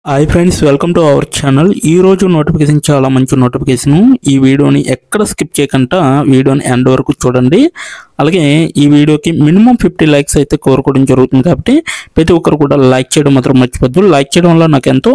Hi friends, welcome to our channel. ఈ రోజు notification చాలా మంచి నోటిఫికేషన్. ఈ వీడియోని ఎక్కడ స్కిప్ చేయకుండా వీడియోని ఎండ్ వరకు చూడండి. అలాగే ఈ వీడియోకి మినిమం 50 లైక్స్ అయితే కోరుకోవడం జరుగుతుంది. కాబట్టి ప్రతి ఒక్కరు కూడా లైక్ చేయడం మాత్రం మర్చిపోద్దు. లైక్ చేయడం వల్ల నాకు ఎంతో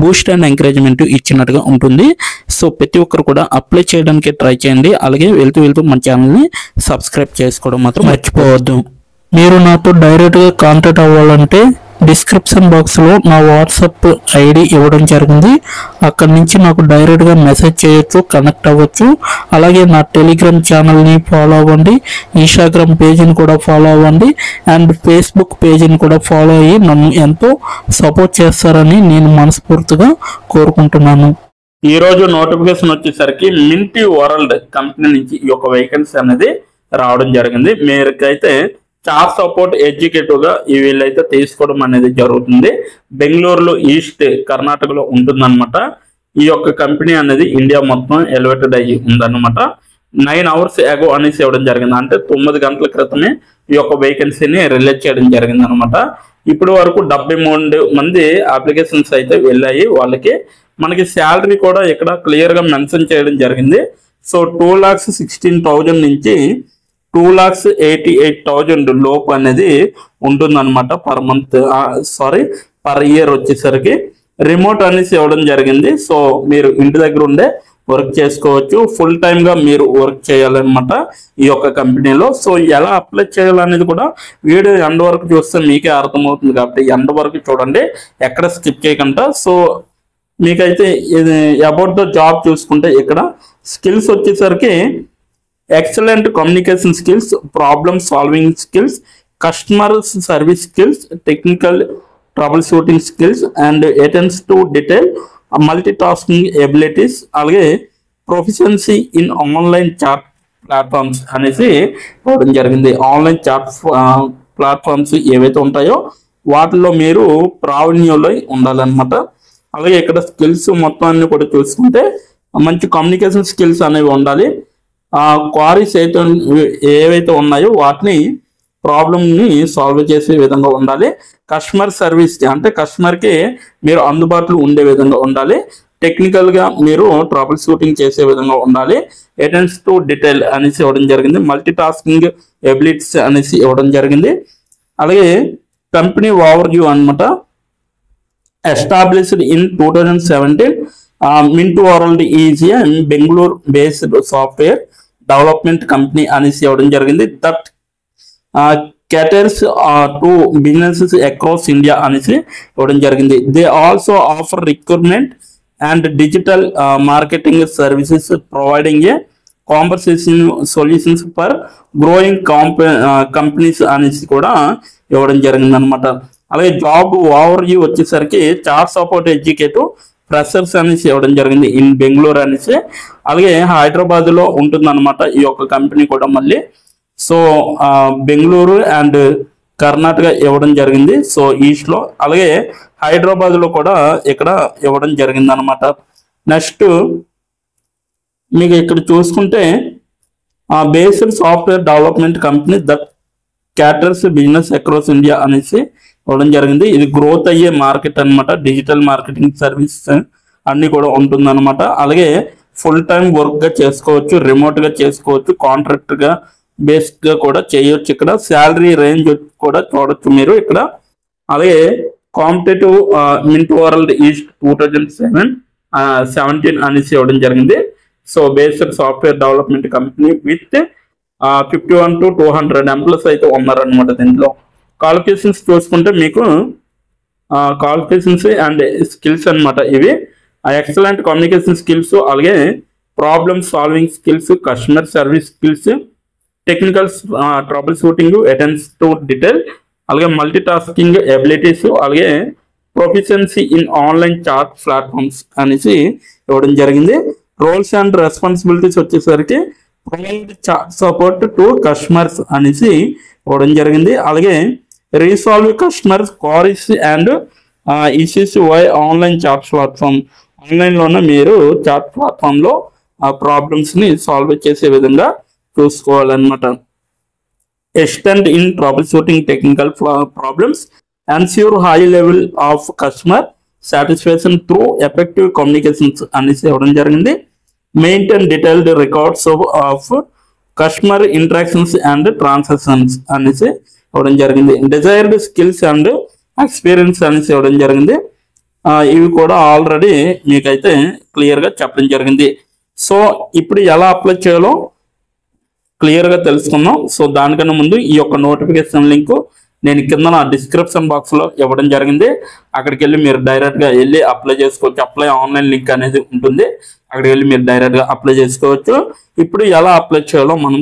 బూస్ట్ అండ్ ఎంకరేజ్మెంట్ ఇచ్చినట్టుగా ఉంటుంది. సో ప్రతి ఒక్కరు కూడా అప్లై చేయడానికి ట్రై చేయండి. అలాగే వెళ్తూ మన ఛానల్ని సబ్స్క్రైబ్ చేసుకోవడం మాత్రం మర్చిపోవద్దు. మీరు నాతో డైరెక్ట్గా కాంటాక్ట్ అవ్వాలంటే డిస్క్రిప్షన్ బాక్స్లో నా వాట్సాప్ ఐడి ఇవ్వడం జరిగింది. అక్కడి నుంచి నాకు డైరెక్ట్గా మెసేజ్ చేయొచ్చు, కనెక్ట్ అవ్వచ్చు. అలాగే నా టెలిగ్రామ్ ఛానల్ని ఫాలో అవ్వండి, ఇన్స్టాగ్రామ్ పేజీని కూడా ఫాలో అవ్వండి, అండ్ ఫేస్బుక్ పేజీని కూడా ఫాలో అయ్యి నన్ను ఎంతో సపోర్ట్ చేస్తారని నేను మనస్ఫూర్తిగా కోరుకుంటున్నాను. ఈ రోజు నోటిఫికేషన్ వచ్చేసరికి మింటీ వరల్డ్ కంపెనీ నుంచి ఈ యొక్క వేకెన్సీ అనేది రావడం జరిగింది. మీకైతే చార్ సపోర్ట్ ఎగ్జిక్యూటివ్ గా వీళ్ళైతే తీసుకోవడం అనేది జరుగుతుంది. బెంగళూరులో ఈస్ట్ కర్ణాటకలో ఉంటుందన్నమాట. ఈ యొక్క కంపెనీ అనేది ఇండియా మొత్తం ఎలివేటెడ్ అయ్యి ఉందన్నమాట. 9 hours ఎగో అనేసి ఇవ్వడం జరిగింది. అంటే 9 గంటల క్రితమే ఈ యొక్క వేకెన్సీని రిలీజ్ చేయడం జరిగింది అనమాట. ఇప్పటి వరకు 73 మంది అప్లికేషన్స్ అయితే వెళ్ళాయి. వాళ్ళకి మనకి శాలరీ కూడా ఇక్కడ క్లియర్ గా మెన్షన్ చేయడం జరిగింది. సో 2,16,000 నుంచి 2,88,000 లోపు అనేది ఉంటుందన్నమాట పర్ ఇయర్ వచ్చేసరికి. రిమోట్ అనేసి ఇవ్వడం జరిగింది. సో మీరు ఇంటి దగ్గర ఉండే వర్క్ చేసుకోవచ్చు. ఫుల్ టైమ్ గా మీరు వర్క్ చేయాలన్నమాట ఈ యొక్క కంపెనీలో. సో ఎలా అప్లై చేయాలనేది కూడా వీడియో ఎండ్ వరకు చూస్తే మీకే అర్థమవుతుంది. కాబట్టి ఎండ్ వరకు చూడండి, ఎక్కడ స్కిప్ చేయకుండా. సో మీకైతే ఇది అబౌట్ ద జాబ్ చూసుకుంటే ఇక్కడ స్కిల్స్ వచ్చేసరికి excellent communication skills, problem solving skills, customer service skills, technical troubleshooting skills and attention to detail, multitasking abilities, అలాగే proficiency in online chat platforms అనేసి ఇవ్వడం జరిగింది. ఆన్లైన్ చాట్ ప్లాట్ఫామ్స్ ఏవైతే ఉంటాయో వాటిలో మీరు ప్రావీణ్యంలో ఉండాలన్నమాట. అలాగే ఇక్కడ స్కిల్స్ మొత్తం అన్ని కూడా చూసుకుంటే మంచి కమ్యూనికేషన్ స్కిల్స్ అనేవి ఉండాలి. క్వారీస్ ఏవైతే ఉన్నాయో వాటిని ప్రాబ్లమ్ని సాల్వ్ చేసే విధంగా ఉండాలి. కస్టమర్ సర్వీస్ అంటే కస్టమర్కి మీరు అందుబాటులో ఉండే విధంగా ఉండాలి. టెక్నికల్గా మీరు ట్రబుల్ షూటింగ్ చేసే విధంగా ఉండాలి. అటెన్స్ టు డీటెయిల్ అనేసి ఇవ్వడం జరిగింది. మల్టీ టాస్కింగ్ ఎబిలిటీస్ అనేసి ఇవ్వడం జరిగింది. అలాగే కంపెనీ ఓవర్ వ్యూ అనమాట. Established in 2017, Mintu world is a Bengaluru based software development company అనేసి ఇవ్వడం జరిగింది. That caters to businesses across India అనేసి ఇవ్వడం జరిగింది. They also offer recruitment and digital marketing services providing a compensation solutions for growing companies అనేసి కూడా ఇవ్వడం జరిగింది అనమాట. అలాగే జాబ్ ఓవర్ వ్యూ వచ్చేసరికి చార్ సపోర్ట్ ఎగ్జిక్యూటివ్ ఫ్రెషర్స్ అనేసి ఇవ్వడం జరిగింది ఇన్ బెంగళూరు అనేసి. అలాగే హైదరాబాద్ లో ఉంటుందన్నమాట ఈ యొక్క కంపెనీ కూడా మళ్ళీ. సో బెంగళూరు అండ్ కర్ణాటక ఇవ్వడం జరిగింది. సో ఈస్ట్ లో, అలాగే హైదరాబాద్ లో కూడా ఇక్కడ ఇవ్వడం జరిగింది అనమాట. నెక్స్ట్ మీకు ఇక్కడ చూసుకుంటే based software development company that caters business across India అనేసి ఇవ్వడం జరిగింది. ఇది గ్రోత్ అయ్యే మార్కెట్ అనమాట. డిజిటల్ మార్కెటింగ్ సర్వీస్ అన్ని కూడా ఉంటుందన్నమాట. అలాగే ఫుల్ టైం వర్క్ గా చేసుకోవచ్చు, రిమోట్ గా చేసుకోవచ్చు, కాంట్రాక్ట్ గా బేస్డ్ గా కూడా చేయొచ్చు. ఇక్కడ శాలరీ రేంజ్ కూడా చూడొచ్చు మీరు ఇక్కడ. అలాగే కాంపిటేటివ్ మింటూ వరల్డ్ ఈస్ట్ 2017 అనేసి ఇవ్వడం జరిగింది. So based software development company with 51 to 200 employees అయితే ఉన్నారనమాట. దీంట్లో క్వాలిఫికేషన్స్ చూసుకుంటే మీకు క్వాలిఫికేషన్స్ అండ్ స్కిల్స్ అనమాట. ఇవి ఎక్సలెంట్ కమ్యూనికేషన్ స్కిల్స్, అలాగే problem solving skills, customer service skills, technical troubleshooting, attention to detail, అలాగే మల్టీ టాస్కింగ్ ఎబిలిటీస్, అలాగే proficiency in online chat platforms అనేసి ఇవ్వడం జరిగింది. రోల్స్ అండ్ రెస్పాన్సిబిలిటీస్ వచ్చేసరికి provide chat support to customers అనేసి ఇవ్వడం జరిగింది. అలాగే resolve customer queries and issues via online chat platform. ఆన్లైన్లోనే మీరు చాట్ ప్లాట్ఫామ్లో ఆ ప్రాబ్లమ్స్ని సాల్వ్ చేసే విధంగా చూసుకోవాలన్నమాట. Extend in troubleshooting technical problems, ensure high level of customer satisfaction through effective communications అనేసి ఇవ్వడం జరిగింది. Maintain detailed records of customer interactions and transactions అనేసి ఇవ్వడం జరిగింది. డిజైర్డ్ స్కిల్స్ అండ్ ఎక్స్పీరియన్స్ అనేసి ఇవ్వడం జరిగింది. ఇవి కూడా ఆల్రెడీ మీకైతే క్లియర్గా చెప్పడం జరిగింది. సో ఇప్పుడు ఎలా అప్లై చేయాలో క్లియర్గా తెలుసుకుందాం. సో దానికన్నా ముందు ఈ యొక్క నోటిఫికేషన్ లింక్ నేను కింద నా డిస్క్రిప్షన్ బాక్స్లో ఇవ్వడం జరిగింది. అక్కడికి వెళ్ళి మీరు డైరెక్ట్గా వెళ్ళి అప్లై చేసుకోవచ్చు. అప్లై ఆన్లైన్ లింక్ అనేది ఉంటుంది. అక్కడికి వెళ్ళి మీరు డైరెక్ట్గా అప్లై చేసుకోవచ్చు. ఇప్పుడు ఎలా అప్లై చేయాలో మనం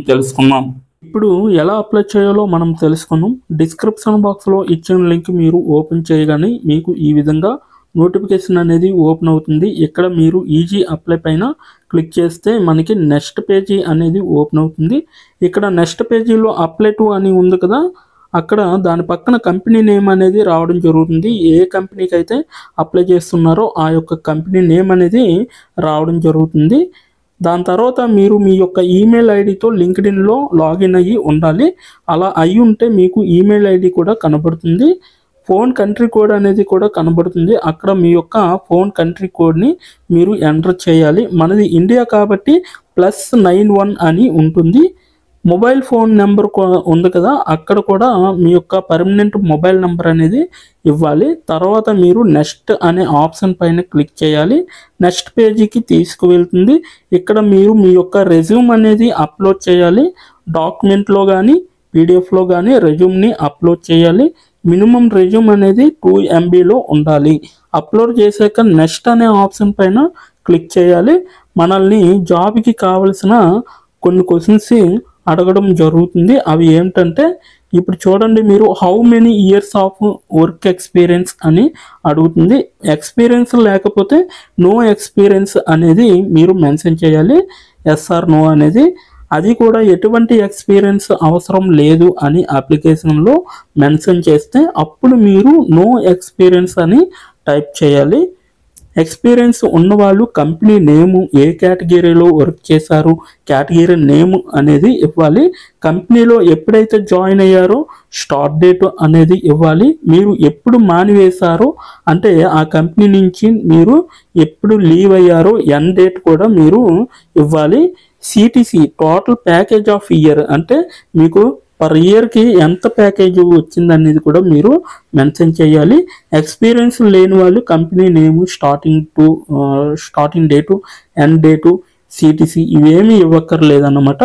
తెలుసుకుందాం. డిస్క్రిప్షన్ బాక్స్లో ఇచ్చిన లింక్ మీరు ఓపెన్ చేయగానే మీకు ఈ విధంగా నోటిఫికేషన్ అనేది ఓపెన్ అవుతుంది. ఇక్కడ మీరు ఈజీ అప్లై పైన క్లిక్ చేస్తే మనకి నెక్స్ట్ పేజీ అనేది ఓపెన్ అవుతుంది. ఇక్కడ నెక్స్ట్ పేజీలో అప్లై టు అని ఉంది కదా, అక్కడ దాని పక్కన కంపెనీ నేమ్ అనేది రావడం జరుగుతుంది. ఏ కంపెనీకి అయితే అప్లై చేస్తున్నారో ఆ యొక్క కంపెనీ నేమ్ అనేది రావడం జరుగుతుంది. దాని తర్వాత మీరు మీ యొక్క ఈమెయిల్ ఐడితో లింక్డ్ఇన్లో లాగిన్ అయ్యి ఉండాలి. అలా అయ్యి ఉంటే మీకు ఈమెయిల్ ఐడి కూడా కనబడుతుంది. ఫోన్ కంట్రీ కోడ్ అనేది కూడా కనబడుతుంది. అక్కడ మీ యొక్క ఫోన్ కంట్రీ కోడ్ని మీరు ఎంటర్ చేయాలి. మనది ఇండియా కాబట్టి +91 అని ఉంటుంది. మొబైల్ ఫోన్ నెంబర్ ఉంది కదా, అక్కడ కూడా మీ యొక్క పర్మనెంట్ మొబైల్ నెంబర్ అనేది ఇవ్వాలి. తర్వాత మీరు నెక్స్ట్ అనే ఆప్షన్ పైన క్లిక్ చేయాలి. నెక్స్ట్ పేజీకి తీసుకువెళ్తుంది. ఇక్కడ మీరు మీ యొక్క రెజ్యూమ్ అనేది అప్లోడ్ చేయాలి. డాక్యుమెంట్లో కానీ పీడిఎఫ్లో కానీ రెజ్యూమ్ని అప్లోడ్ చేయాలి. మినిమం రెజ్యూమ్ అనేది 2 MBలో ఉండాలి. అప్లోడ్ చేశాక నెక్స్ట్ అనే ఆప్షన్ పైన క్లిక్ చేయాలి. మనల్ని జాబ్కి కావలసిన కొన్ని క్వశ్చన్స్ అడగడం జరుగుతుంది. అవి ఏమిటంటే ఇప్పుడు చూడండి, మీరు how many years of work experience అని అడుగుతుంది. ఎక్స్పీరియన్స్ లేకపోతే నో ఎక్స్పీరియన్స్ అనేది మీరు మెన్షన్ చేయాలి. ఎస్ ఆర్ నో అనేది. అది కూడా ఎటువంటి ఎక్స్పీరియన్స్ అవసరం లేదు అని అప్లికేషన్లో మెన్షన్ చేస్తే అప్పుడు మీరు నో ఎక్స్పీరియన్స్ అని టైప్ చేయాలి. ఎక్స్పీరియన్స్ ఉన్నవాళ్ళు కంపెనీ నేము, ఏ కేటగిరీలో వర్క్ చేశారు, కేటగిరీ నేమ్ అనేది ఇవ్వాలి. కంపెనీలో ఎప్పుడైతే జాయిన్ అయ్యారో స్టార్ట్ డేట్ అనేది ఇవ్వాలి. మీరు ఎప్పుడు మానివేశారో అంటే ఆ కంపెనీ నుంచి మీరు ఎప్పుడు లీవ్ అయ్యారో ఎండ్ డేట్ కూడా మీరు ఇవ్వాలి. CTC total package of year అంటే మీకు పర్ ఇయర్కి ఎంత ప్యాకేజ్ వచ్చింది అనేది కూడా మీరు మెన్షన్ చేయాలి. ఎక్స్పీరియన్స్ లేని వాళ్ళు కంపెనీ నేము, starting date, end date, CTC ఇవేమీ ఇవ్వక్కర్లేదన్నమాట.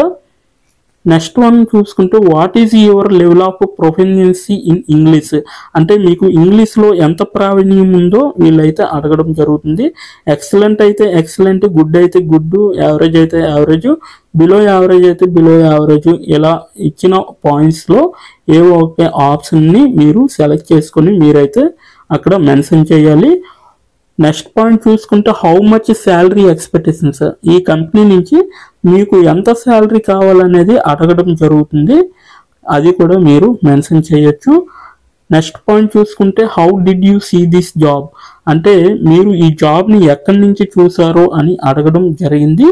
నెక్స్ట్ వన్ చూసుకుంటే what is your level of proficiency in English అంటే మీకు ఇంగ్లీష్లో ఎంత ప్రావీణ్యం ఉందో వీళ్ళైతే అడగడం జరుగుతుంది. ఎక్సలెంట్ అయితే ఎక్సలెంట్, గుడ్ అయితే గుడ్, యావరేజ్ అయితే యావరేజ్, బిలో యావరేజ్ అయితే బిలో యావరేజ్, ఇలా ఇచ్చిన పాయింట్స్లో ఏవో ఒక ఆప్షన్ని మీరు సెలెక్ట్ చేసుకొని మీరైతే అక్కడ మెన్షన్ చేయాలి. నెక్స్ట్ పాయింట్ చూసుకుంటే హౌ మచ్ శాలరీ ఎక్స్పెక్టేషన్స్, ఈ కంపెనీ నుంచి మీకు ఎంత శాలరీ కావాలనేది అడగడం జరుగుతుంది. అది కూడా మీరు మెన్షన్ చేయొచ్చు. నెక్స్ట్ పాయింట్ చూసుకుంటే how did you see this job అంటే మీరు ఈ జాబ్ని ఎక్కడి నుంచి చూసారో అని అడగడం జరిగింది.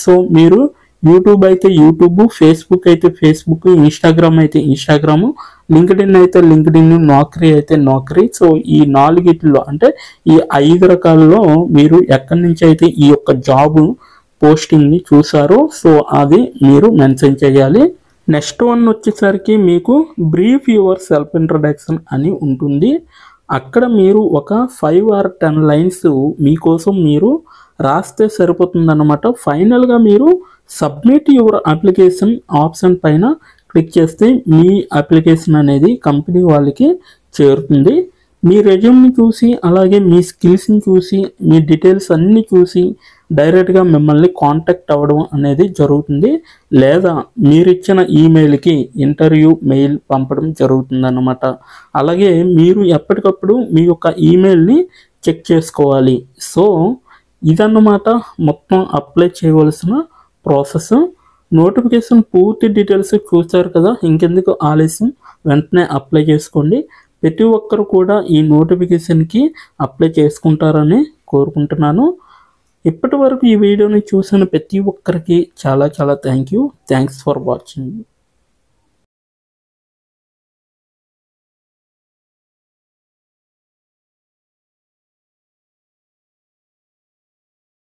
సో మీరు యూట్యూబ్ అయితే యూట్యూబ్, ఫేస్బుక్ అయితే ఫేస్బుక్, ఇన్స్టాగ్రామ్ అయితే ఇన్స్టాగ్రామ్, లింక్డ్ఇన్ అయితే లింక్డ్ఇన్, నౌకరీ అయితే నౌకరీ. సో ఈ 4 అంటే ఈ 5 రకాలలో మీరు ఎక్కడి నుంచి అయితే ఈ యొక్క జాబ్ పోస్టింగ్ని చూసారో సో అది మీరు మెన్షన్ చేయాలి. నెక్స్ట్ వన్ వచ్చేసరికి మీకు బ్రీఫ్ యువర్ సెల్ఫ్ ఇంట్రడక్షన్ అని ఉంటుంది. అక్కడ మీరు ఒక 5 or 10 లైన్స్ మీకోసం మీరు రాస్తే సరిపోతుందన్నమాట. ఫైనల్గా మీరు సబ్మిట్ యువర్ అప్లికేషన్ ఆప్షన్ పైన క్లిక్ చేస్తే మీ అప్లికేషన్ అనేది కంపెనీ వాళ్ళకి చేరుతుంది. మీ రెజ్యూమ్ని చూసి అలాగే మీ స్కిల్స్ని చూసి మీ డీటెయిల్స్ అన్నీ చూసి డైరెక్ట్గా మిమ్మల్ని కాంటాక్ట్ అవ్వడం అనేది జరుగుతుంది. లేదా మీరిచ్చిన ఈమెయిల్కి ఇంటర్వ్యూ మెయిల్ పంపడం జరుగుతుందన్నమాట. అలాగే మీరు ఎప్పటికప్పుడు మీ యొక్క ఈమెయిల్ని చెక్ చేసుకోవాలి. సో ఇదన్నమాట మొత్తం అప్లై చేయవలసిన ప్రాసెస్. నోటిఫికేషన్ పూర్తి డీటెయిల్స్ చూస్తారు కదా, ఇంకెందుకు ఆలస్యం, వెంటనే అప్లై చేసుకోండి. ప్రతి ఒక్కరు కూడా ఈ నోటిఫికేషన్కి అప్లై చేసుకుంటారని కోరుకుంటున్నాను. ఇప్పటి వరకు ఈ వీడియోని చూసిన ప్రతి ఒక్కరికి చాలా థ్యాంక్స్ ఫర్ వాచింగ్.